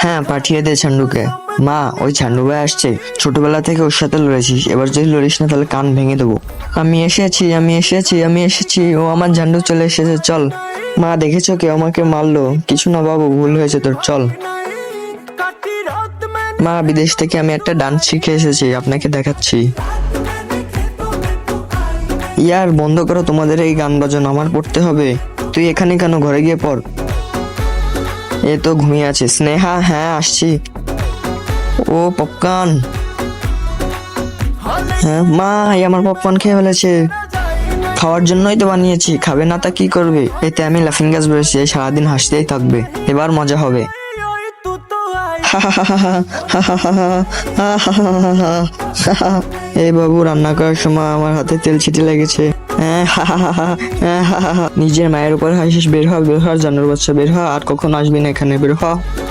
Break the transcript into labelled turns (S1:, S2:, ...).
S1: হ্যাঁ, পাঠিয়ে দে ছান্ডুকে। মা, ওই ছান্ডু ভাই আসছে, ছোটবেলা থেকে ওর সাথে লড়েছিস, এবার যদি লড়িস না তাহলে কান ভেঙে দেবো। আমি এসেছি, ও আমার ঝান্ডু চলে এসেছে, চল। মা, দেখেছো কেউ আমাকে মারলো? কিছু না বাবু, ভুল হয়েছে তোর, চল। মা, বিদেশ থেকে আমি একটা ডান্স শিখে এসেছি, আপনাকে দেখাচ্ছি। ইয়ার, বন্ধ করো তোমাদের এই গান বাজানো, আমার পড়তে হবে। তুই এখানে কেন? ঘরে গিয়ে পড়। এ তো ঘুমিয়ে আছে। স্নেহা, হ্যাঁ আসছি। ও পপকর্ন। হ্যাঁ মা, এই আমার পপকর্ন খেয়ে ফেলেছে। খাওয়ার জন্যই তো বানিয়েছি, খাবে না তা কি করবে? এতে আমি লাফিং গ্যাস বেরোচ্ছি, সারাদিন হাসতেই থাকবে, এবার মজা হবে। এই বাবু, রান্না করার সময় আমার হাতে তেল ছিটে লেগেছে। নিজের মায়ের উপর হাসিস? বের হ, বের হ জানোর বাচ্চা, বের হ, আর কখন আসবি না এখানে, বের হ।